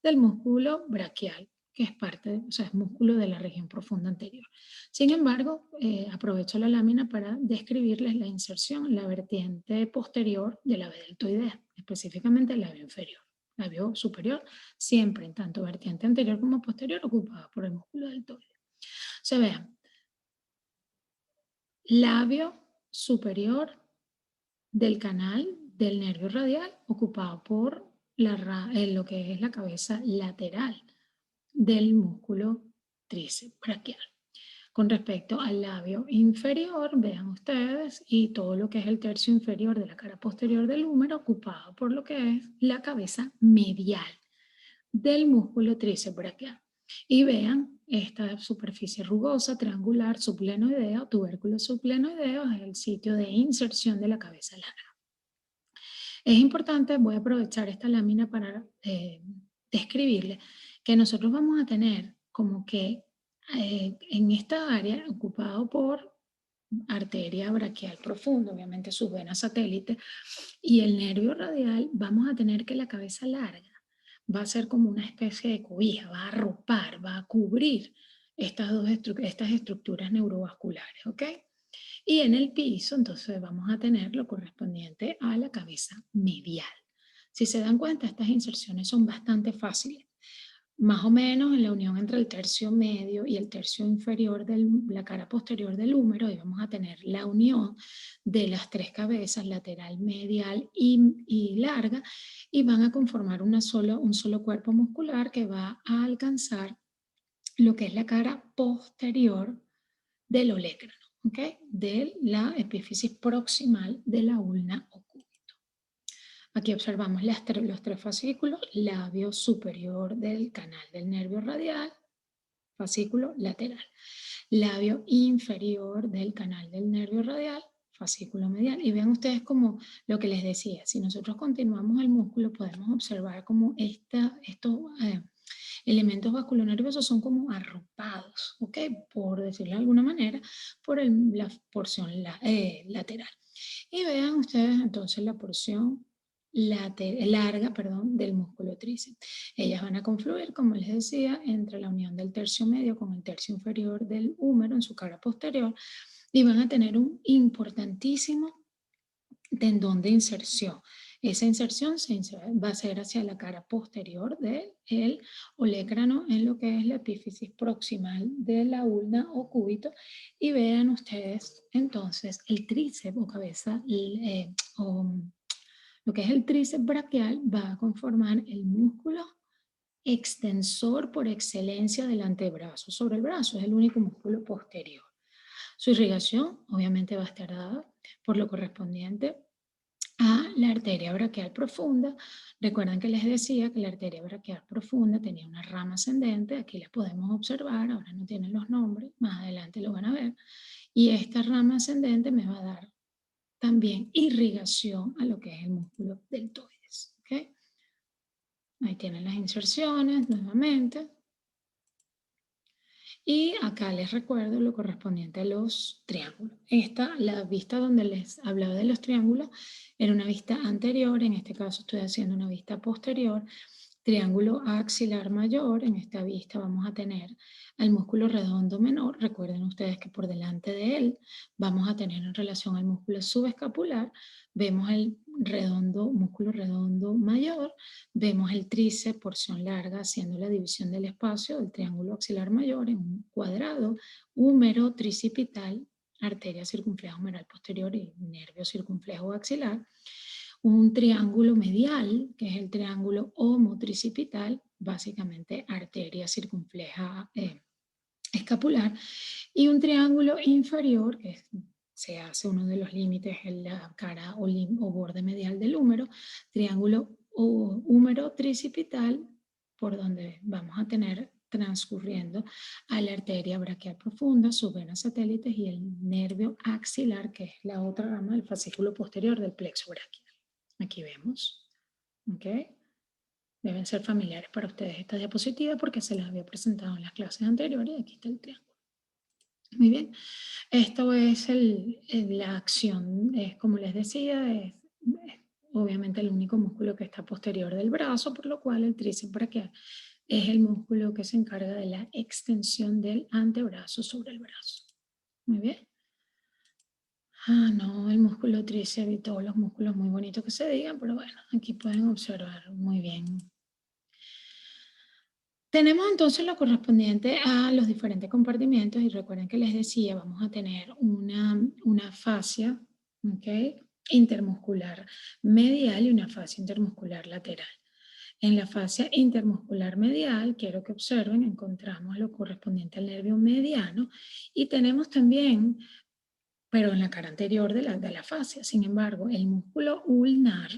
del músculo braquial, que es parte, o sea, es músculo de la región profunda anterior. Sin embargo, aprovecho la lámina para describirles la inserción en la vertiente posterior de la B deltoidea, específicamente el labio inferior. Labio superior, siempre en tanto vertiente anterior como posterior, ocupada por el músculo deltoide. Se vean, labio superior del canal del nervio radial, ocupado por lo que es la cabeza lateral del músculo tríceps braquial. Con respecto al labio inferior, vean ustedes, y todo lo que es el tercio inferior de la cara posterior del húmero, ocupado por lo que es la cabeza medial del músculo tríceps braquial. Y vean esta superficie rugosa, triangular, subglenoidea, tubérculo subglenoideo, es el sitio de inserción de la cabeza larga. Es importante, voy a aprovechar esta lámina para describirle que nosotros vamos a tener como que en esta área ocupado por arteria braquial profunda, obviamente sus venas satélite, y el nervio radial, vamos a tener que la cabeza larga va a ser como una especie de cobija, va a arropar, va a cubrir estas estructuras neurovasculares, ¿ok? Y en el piso, entonces vamos a tener lo correspondiente a la cabeza medial. Si se dan cuenta, estas inserciones son bastante fáciles. Más o menos en la unión entre el tercio medio y el tercio inferior de la cara posterior del húmero, y vamos a tener la unión de las tres cabezas, lateral, medial y larga, y van a conformar un solo cuerpo muscular que va a alcanzar lo que es la cara posterior del olecrano. ¿Okay? De la epífisis proximal de la ulna o cúbito. Aquí observamos los tres fascículos, labio superior del canal del nervio radial, fascículo lateral, labio inferior del canal del nervio radial, fascículo medial. Y vean ustedes como lo que les decía, si nosotros continuamos el músculo podemos observar como estos elementos vasculonerviosos son como arropados, ¿ok? Por decirlo de alguna manera, por la porción lateral. Y vean ustedes entonces la porción larga, del músculo tríceps. Ellas van a confluir, como les decía, entre la unión del tercio medio con el tercio inferior del húmero en su cara posterior, y van a tener un importantísimo tendón de inserción. Esa inserción va a ser hacia la cara posterior del olecrano en lo que es la epífisis proximal de la ulna o cúbito, y vean ustedes entonces el tríceps o cabeza o lo que es el tríceps braquial va a conformar el músculo extensor por excelencia del antebrazo sobre el brazo, es el único músculo posterior. Su irrigación obviamente va a estar dada por lo correspondiente a la arteria braquial profunda. Recuerden que les decía que la arteria braquial profunda tenía una rama ascendente, aquí la podemos observar, ahora no tienen los nombres, más adelante lo van a ver, y esta rama ascendente me va a dar también irrigación a lo que es el músculo deltoides. ¿Okay? Ahí tienen las inserciones nuevamente. Y acá les recuerdo lo correspondiente a los triángulos. Esta, la vista donde les hablaba de los triángulos, era una vista anterior, en este caso estoy haciendo una vista posterior. Triángulo axilar mayor, en esta vista vamos a tener al músculo redondo menor. Recuerden ustedes que por delante de él vamos a tener en relación al músculo subescapular, vemos el músculo redondo mayor, vemos el tríceps, porción larga, haciendo la división del espacio del triángulo axilar mayor en un cuadrado, húmero tricipital, arteria circunfleja humeral posterior y nervio circunflejo axilar. Un triángulo medial, que es el triángulo homotricipital, básicamente arteria circunfleja escapular, y un triángulo inferior, que se hace uno de los límites en la cara o borde medial del húmero, triángulo húmero tricipital, por donde vamos a tener transcurriendo a la arteria braquial profunda, sus venas satélites y el nervio axilar, que es la otra rama del fascículo posterior del plexo braquial. Aquí vemos, ¿ok? Deben ser familiares para ustedes esta diapositiva porque se las había presentado en las clases anteriores y aquí está el triángulo. Muy bien, esto es la acción, es como les decía, es obviamente el único músculo que está posterior del brazo, por lo cual el tríceps braquial es el músculo que se encarga de la extensión del antebrazo sobre el brazo. Muy bien. Ah, no, el músculo tríceps y todos los músculos muy bonitos que se digan, pero bueno, aquí pueden observar muy bien. Tenemos entonces lo correspondiente a los diferentes compartimentos y recuerden que les decía, vamos a tener una fascia, ¿okay? Intermuscular medial y una fascia intermuscular lateral. En la fascia intermuscular medial, quiero que observen, encontramos lo correspondiente al nervio mediano y tenemos también, pero en la cara anterior de la fascia, sin embargo, el músculo ulnar,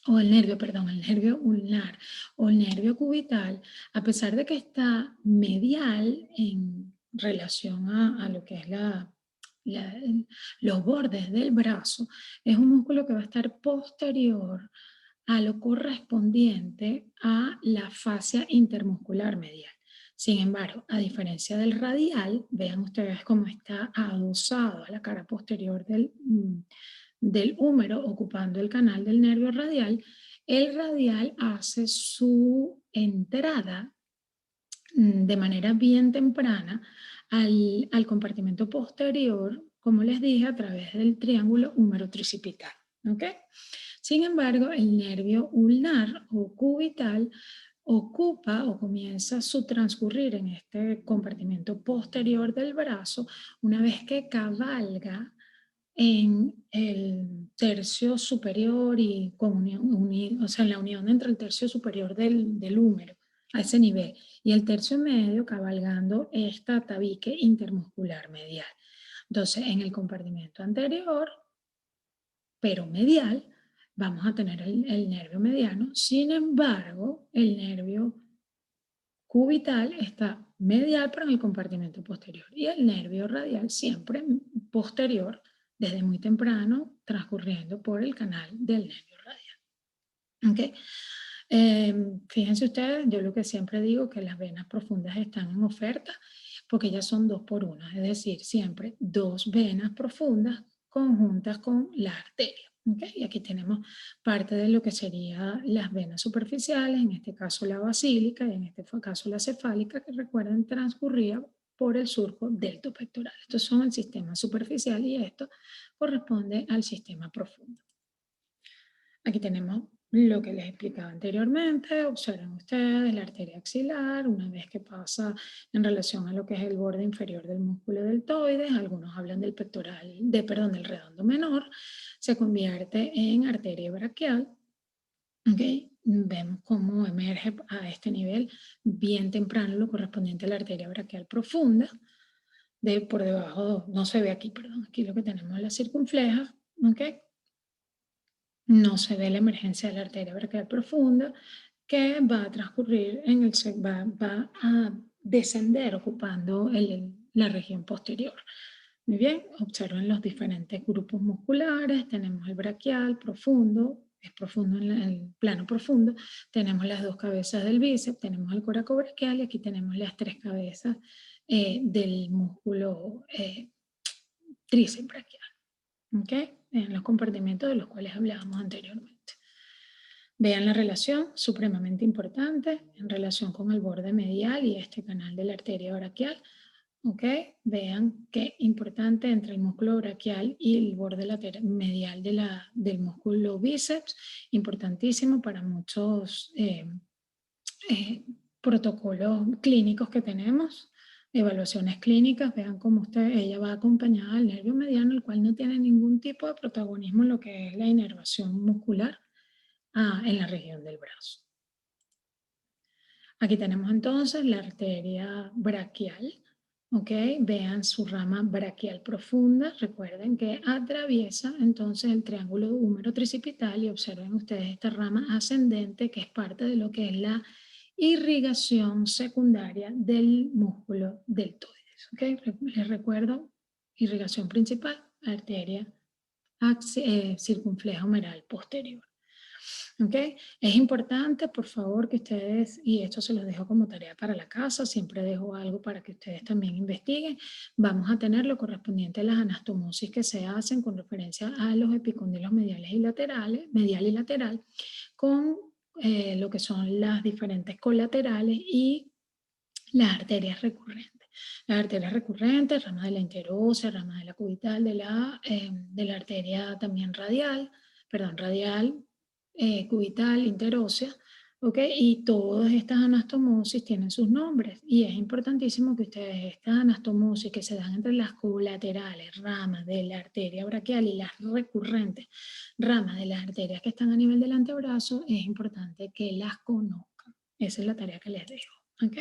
o el nervio, perdón, el nervio ulnar o el nervio cubital, a pesar de que está medial en relación a lo que es los bordes del brazo, es un músculo que va a estar posterior a lo correspondiente a la fascia intermuscular medial. Sin embargo, a diferencia del radial, vean ustedes cómo está adosado a la cara posterior del húmero, ocupando el canal del nervio radial. El radial hace su entrada de manera bien temprana al compartimento posterior, como les dije, a través del triángulo húmero-tricipital. ¿Ok? Sin embargo, el nervio ulnar o cubital ocupa o comienza su transcurrir en este compartimento posterior del brazo una vez que cabalga en el tercio superior y o sea, en la unión entre el tercio superior del húmero, a ese nivel, y el tercio medio cabalgando esta tabique intermuscular medial. Entonces, en el compartimento anterior, pero medial, vamos a tener el nervio mediano. Sin embargo, el nervio cubital está medial, pero en el compartimento posterior. Y el nervio radial siempre posterior, desde muy temprano, transcurriendo por el canal del nervio radial. ¿Okay? Fíjense ustedes, yo lo que siempre digo que las venas profundas están en oferta porque ya son 2 por 1, es decir, siempre 2 venas profundas conjuntas con la arteria. ¿Okay? Y aquí tenemos parte de lo que serían las venas superficiales, en este caso la basílica y en este caso la cefálica, que recuerden transcurría por el surco delto pectoral. Estos son el sistema superficial y esto corresponde al sistema profundo. Aquí tenemos lo que les explicaba anteriormente. Observen ustedes la arteria axilar, una vez que pasa en relación a lo que es el borde inferior del músculo deltoides, algunos hablan del del redondo menor, se convierte en arteria braquial. ¿Okay? Vemos cómo emerge a este nivel bien temprano lo correspondiente a la arteria braquial profunda. Por debajo, no se ve aquí, perdón, aquí lo que tenemos es la circunfleja. ¿Okay? no se dé la emergencia de la arteria braquial profunda, que va a transcurrir va a descender ocupando la región posterior. Muy bien, observen los diferentes grupos musculares, tenemos el braquial profundo, es profundo en el plano profundo, tenemos las dos cabezas del bíceps, tenemos el coracobraquial y aquí tenemos las tres cabezas del músculo tríceps braquial. ¿Ok? En los compartimentos de los cuales hablábamos anteriormente. Vean la relación, supremamente importante, en relación con el borde medial y este canal de la arteria braquial. ¿Ok? Vean qué importante entre el músculo braquial y el borde medial del músculo bíceps, importantísimo para muchos protocolos clínicos que tenemos, evaluaciones clínicas. Vean cómo ella va acompañada del nervio mediano, el cual no tiene ningún tipo de protagonismo en lo que es la inervación muscular en la región del brazo. Aquí tenemos entonces la arteria braquial, ¿ok? Vean su rama braquial profunda, recuerden que atraviesa entonces el triángulo húmero tricipital y observen ustedes esta rama ascendente que es parte de lo que es la irrigación secundaria del músculo deltoides, ¿ok? Les recuerdo, irrigación principal, arteria circunfleja humeral posterior. ¿Ok? Es importante, por favor, que ustedes, y esto se los dejo como tarea para la casa, siempre dejo algo para que ustedes también investiguen. Vamos a tener lo correspondiente a las anastomosis que se hacen con referencia a los epicondilos mediales y laterales, medial y lateral, con lo que son las diferentes colaterales y las arterias recurrentes. Las arterias recurrentes, rama de la interósea, rama de la cubital, de la arteria también radial, cubital, interósea, ¿ok? Y todas estas anastomosis tienen sus nombres y es importantísimo que ustedes estas anastomosis que se dan entre las colaterales, ramas de la arteria braquial y las recurrentes, ramas de las arterias que están a nivel del antebrazo, es importante que las conozcan. Esa es la tarea que les dejo, ¿ok?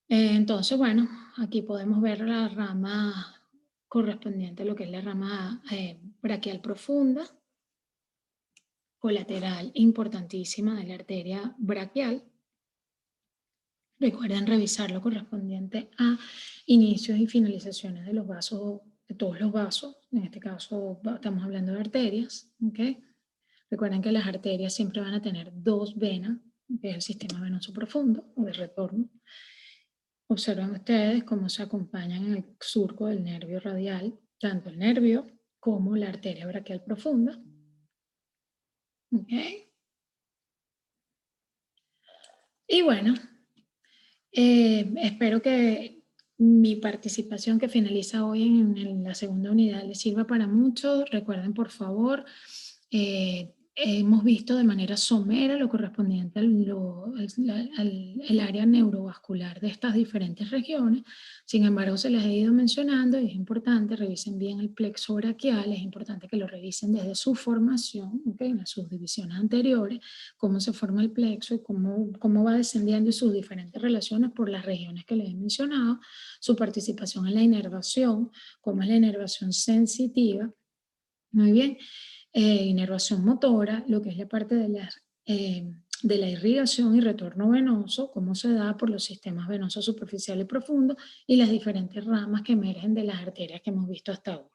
Entonces, bueno, aquí podemos ver la rama correspondiente a lo que es la rama braquial profunda, colateral importantísima de la arteria braquial. Recuerden revisar lo correspondiente a inicios y finalizaciones de los vasos, de todos los vasos. En este caso estamos hablando de arterias, ¿ok? Recuerden que las arterias siempre van a tener dos venas, que es el sistema venoso profundo o de retorno. Observen ustedes cómo se acompañan en el surco del nervio radial, tanto el nervio como la arteria braquial profunda. ¿Ok? Y bueno, espero que mi participación que finaliza hoy en la segunda unidad les sirva para mucho. Recuerden, por favor, hemos visto de manera somera lo correspondiente al área neurovascular de estas diferentes regiones. Sin embargo, se les ha ido mencionando y es importante, revisen bien el plexo braquial, es importante que lo revisen desde su formación, ¿okay? En las subdivisiones anteriores, cómo se forma el plexo y cómo va descendiendo y sus diferentes relaciones por las regiones que les he mencionado, su participación en la inervación, cómo es la inervación sensitiva. Muy bien. Inervación motora, lo que es la parte de la irrigación y retorno venoso, cómo se da por los sistemas venosos superficiales y profundos y las diferentes ramas que emergen de las arterias que hemos visto hasta ahora.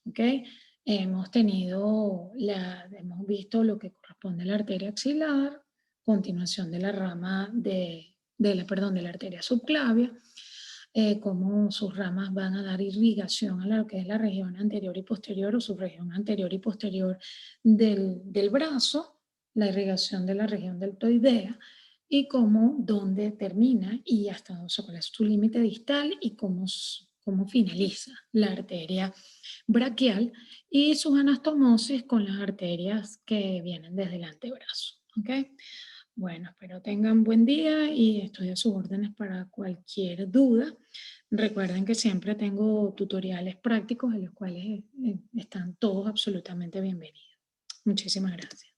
¿Okay? Hemos visto lo que corresponde a la arteria axilar, continuación de la rama de la arteria subclavia, cómo sus ramas van a dar irrigación a lo que es la región anterior y posterior o subregión anterior y posterior del brazo, la irrigación de la región deltoidea y dónde termina y hasta cuál es su límite distal y cómo finaliza la arteria braquial y sus anastomosis con las arterias que vienen desde el antebrazo. ¿Okay? Bueno, espero tengan buen día y estoy a sus órdenes para cualquier duda. Recuerden que siempre tengo tutoriales prácticos en los cuales están todos absolutamente bienvenidos. Muchísimas gracias.